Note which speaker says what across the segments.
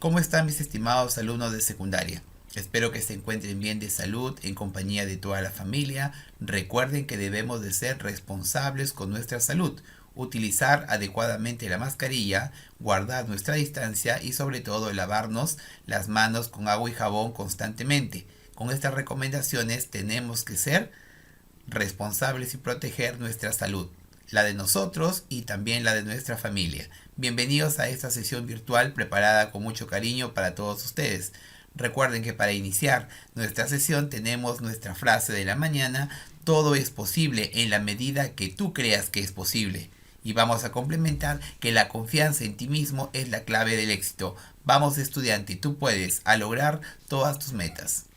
Speaker 1: ¿Cómo están mis estimados alumnos de secundaria? Espero que se encuentren bien de salud en compañía de toda la familia. Recuerden que debemos de ser responsables con nuestra salud, utilizar adecuadamente la mascarilla, guardar nuestra distancia y sobre todo lavarnos las manos con agua y jabón constantemente. Con estas recomendaciones tenemos que ser responsables y proteger nuestra salud, la de nosotros y también la de nuestra familia. Bienvenidos a esta sesión virtual preparada con mucho cariño para todos ustedes. Recuerden que para iniciar nuestra sesión tenemos nuestra frase de la mañana: todo es posible en la medida que tú creas que es posible. Y vamos a complementar que la confianza en ti mismo es la clave del éxito. Vamos, estudiante, tú puedes a lograr todas tus metas.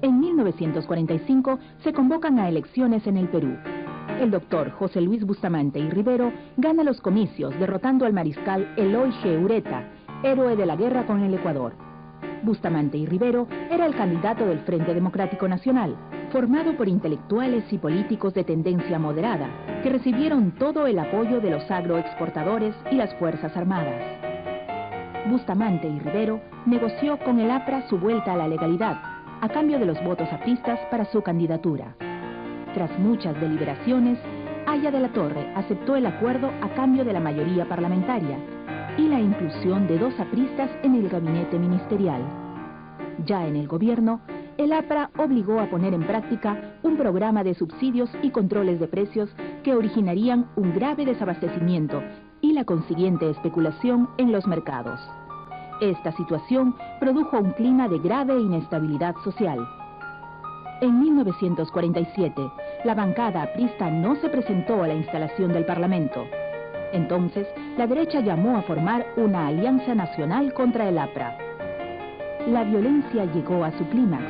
Speaker 2: En 1945 se convocan a elecciones en el Perú. El doctor José Luis Bustamante y Rivero gana los comicios derrotando al mariscal Eloy G. Ureta, héroe de la guerra con el Ecuador. Bustamante y Rivero era el candidato del Frente Democrático Nacional, formado por intelectuales y políticos de tendencia moderada, que recibieron todo el apoyo de los agroexportadores y las Fuerzas Armadas. Bustamante y Rivero negoció con el APRA su vuelta a la legalidad, a cambio de los votos apristas para su candidatura. Tras muchas deliberaciones, Haya de la Torre aceptó el acuerdo a cambio de la mayoría parlamentaria y la inclusión de 2 apristas en el gabinete ministerial. Ya en el gobierno, el APRA obligó a poner en práctica un programa de subsidios y controles de precios que originarían un grave desabastecimiento y la consiguiente especulación en los mercados. Esta situación produjo un clima de grave inestabilidad social. En 1947, la bancada aprista no se presentó a la instalación del Parlamento. Entonces, la derecha llamó a formar una alianza nacional contra el APRA. La violencia llegó a su clímax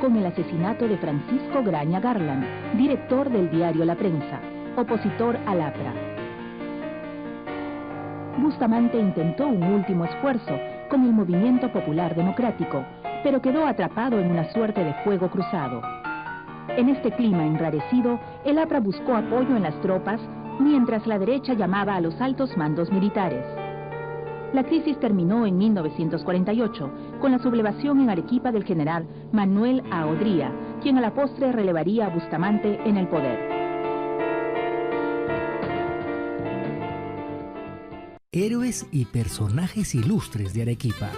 Speaker 2: con el asesinato de Francisco Graña Garland, director del diario La Prensa, opositor al APRA. Bustamante intentó un último esfuerzo con el Movimiento Popular Democrático, pero quedó atrapado en una suerte de fuego cruzado. En este clima enrarecido, el APRA buscó apoyo en las tropas, mientras la derecha llamaba a los altos mandos militares. La crisis terminó en 1948, con la sublevación en Arequipa del general Manuel A. Odría, quien a la postre relevaría a Bustamante en el poder.
Speaker 3: Héroes y personajes ilustres de Arequipa.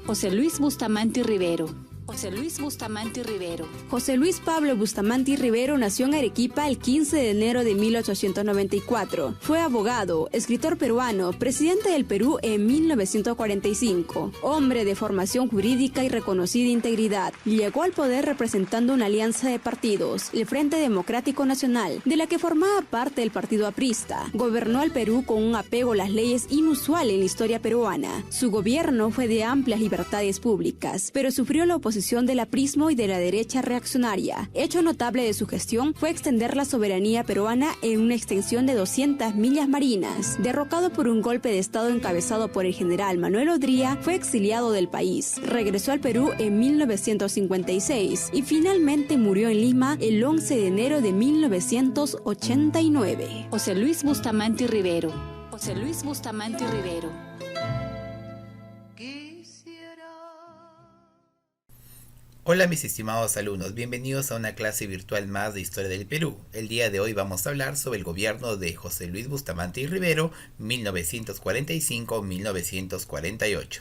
Speaker 4: José Luis Bustamante y Rivero. José Luis Bustamante y Rivero.
Speaker 5: José Luis Pablo Bustamante y Rivero nació en Arequipa el 15 de enero de 1894. Fue abogado, escritor peruano, presidente del Perú en 1945. Hombre de formación jurídica y reconocida integridad. Llegó al poder representando una alianza de partidos, el Frente Democrático Nacional, de la que formaba parte el partido aprista. Gobernó al Perú con un apego a las leyes inusual en la historia peruana. Su gobierno fue de amplias libertades públicas, pero sufrió la oposición del aprismo y de la derecha reaccionaria. Hecho notable de su gestión fue extender la soberanía peruana en una extensión de 200 millas marinas. Derrocado por un golpe de estado encabezado por el general Manuel Odría, fue exiliado del país. Regresó al Perú en 1956 y finalmente murió en Lima el 11 de enero de 1989.
Speaker 4: José Luis Bustamante y Rivero. José Luis Bustamante y Rivero.
Speaker 1: Hola mis estimados alumnos, bienvenidos a una clase virtual más de Historia del Perú. El día de hoy vamos a hablar sobre el gobierno de José Luis Bustamante y Rivero, 1945-1948.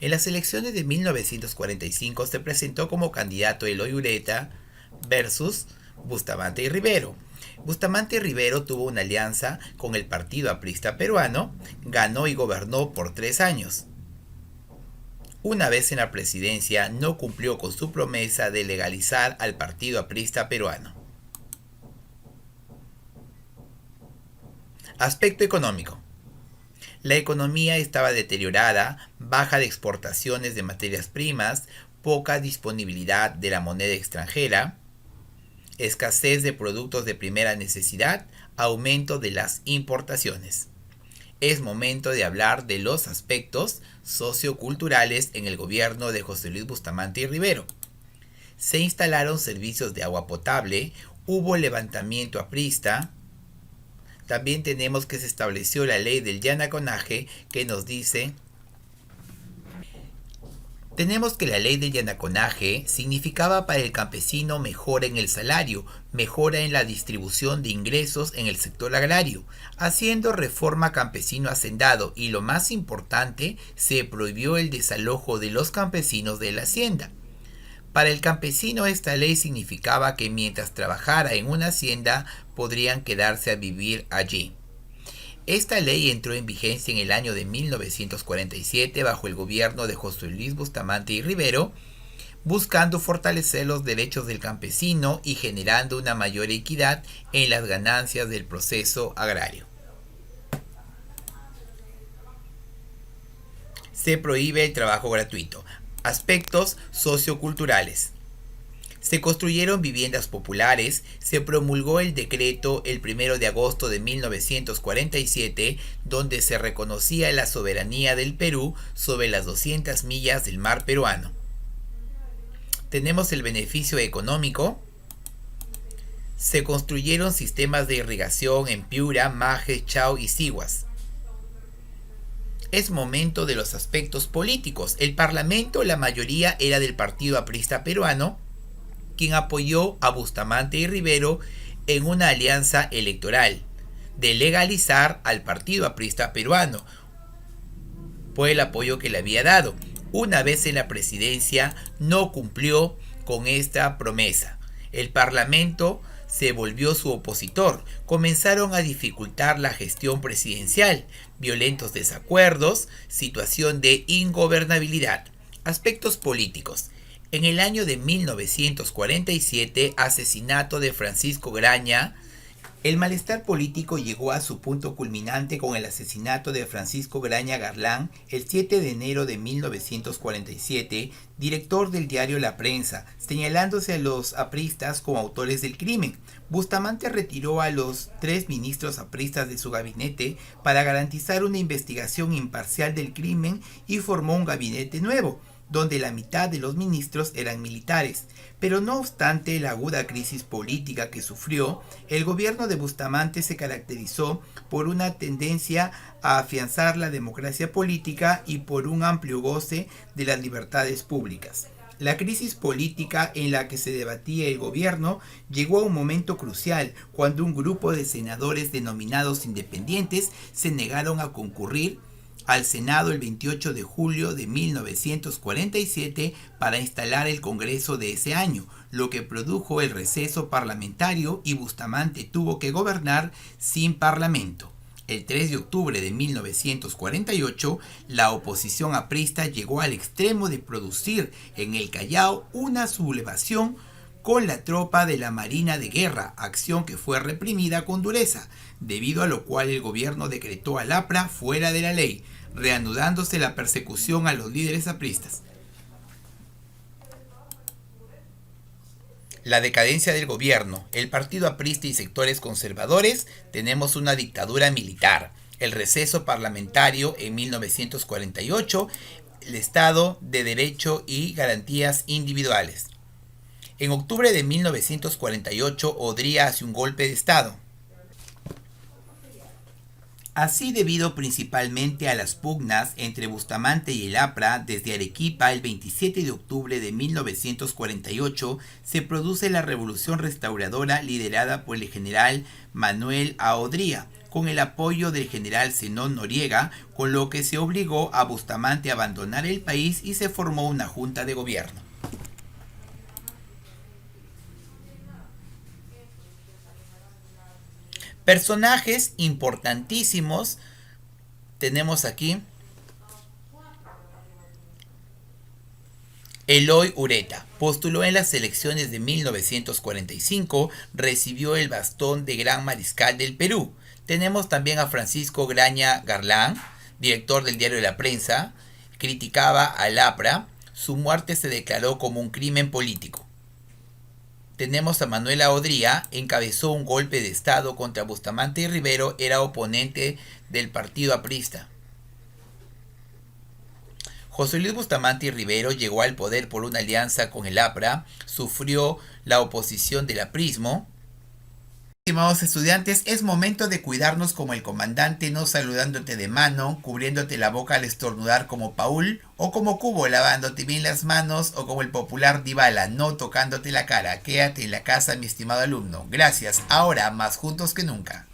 Speaker 1: En las elecciones de 1945 se presentó como candidato Eloy Ureta versus Bustamante y Rivero. Bustamante y Rivero tuvo una alianza con el Partido Aprista Peruano, ganó y gobernó por 3 años. Una vez en la presidencia, no cumplió con su promesa de legalizar al Partido Aprista Peruano. Aspecto económico. La economía estaba deteriorada, baja de exportaciones de materias primas, poca disponibilidad de la moneda extranjera, escasez de productos de primera necesidad, aumento de las importaciones. Es momento de hablar de los aspectos socioculturales en el gobierno de José Luis Bustamante y Rivero. Se instalaron servicios de agua potable, hubo levantamiento aprista. También tenemos que se estableció la ley del Yanaconaje, que nos dice... Tenemos que la ley del Yanaconaje significaba para el campesino mejora en el salario, mejora en la distribución de ingresos en el sector agrario, haciendo reforma campesino hacendado y, lo más importante, se prohibió el desalojo de los campesinos de la hacienda. Para el campesino esta ley significaba que mientras trabajara en una hacienda podrían quedarse a vivir allí. Esta ley entró en vigencia en el año de 1947 bajo el gobierno de José Luis Bustamante y Rivero, buscando fortalecer los derechos del campesino y generando una mayor equidad en las ganancias del proceso agrario. Se prohíbe el trabajo gratuito. Aspectos socioculturales. Se construyeron viviendas populares, se promulgó el decreto el 1 de agosto de 1947, donde se reconocía la soberanía del Perú sobre las 200 millas del mar peruano. Tenemos el beneficio económico. Se construyeron sistemas de irrigación en Piura, Majes, Chao y Siguas. Es momento de los aspectos políticos. El Parlamento, la mayoría era del Partido Aprista Peruano, quien apoyó a Bustamante y Rivero en una alianza electoral de legalizar al Partido Aprista Peruano por el apoyo que le había dado. Una vez en la presidencia no cumplió con esta promesa. El Parlamento se volvió su opositor. Comenzaron a dificultar la gestión presidencial, violentos desacuerdos, situación de ingobernabilidad. Aspectos políticos. En el año de 1947, asesinato de Francisco Graña. El malestar político llegó a su punto culminante con el asesinato de Francisco Graña Garlán el 7 de enero de 1947, director del diario La Prensa, señalándose a los apristas como autores del crimen. Bustamante retiró a los 3 ministros apristas de su gabinete para garantizar una investigación imparcial del crimen y formó un gabinete nuevo, donde la mitad de los ministros eran militares. Pero no obstante la aguda crisis política que sufrió, el gobierno de Bustamante se caracterizó por una tendencia a afianzar la democracia política y por un amplio goce de las libertades públicas. La crisis política en la que se debatía el gobierno llegó a un momento crucial cuando un grupo de senadores denominados independientes se negaron a concurrir al Senado el 28 de julio de 1947 para instalar el Congreso de ese año, lo que produjo el receso parlamentario y Bustamante tuvo que gobernar sin parlamento. El 3 de octubre de 1948, la oposición aprista llegó al extremo de producir en el Callao una sublevación con la tropa de la Marina de Guerra, acción que fue reprimida con dureza, debido a lo cual el gobierno decretó al APRA fuera de la ley, reanudándose la persecución a los líderes apristas. La decadencia del gobierno, el partido aprista y sectores conservadores, tenemos una dictadura militar, el receso parlamentario en 1948, el Estado de Derecho y garantías individuales. En octubre de 1948, Odría hace un golpe de Estado. Así, debido principalmente a las pugnas entre Bustamante y el APRA, desde Arequipa el 27 de octubre de 1948 se produce la revolución restauradora liderada por el general Manuel A. Odría, con el apoyo del general Zenón Noriega, con lo que se obligó a Bustamante a abandonar el país y se formó una junta de gobierno. Personajes importantísimos tenemos aquí. Eloy Ureta postuló en las elecciones de 1945, recibió el bastón de Gran Mariscal del Perú. Tenemos también a Francisco Graña Garlán, director del diario La Prensa, criticaba al APRA, su muerte se declaró como un crimen político. Tenemos a Manuela Odría, encabezó un golpe de Estado contra Bustamante y Rivero, era oponente del partido aprista. José Luis Bustamante y Rivero llegó al poder por una alianza con el APRA, sufrió la oposición del aprismo, Estimados estudiantes, es momento de cuidarnos como el comandante, no saludándote de mano, cubriéndote la boca al estornudar como Paul, o como Cubo lavándote bien las manos, o como el popular Dybala, no tocándote la cara. Quédate en la casa, mi estimado alumno. Gracias, ahora más juntos que nunca.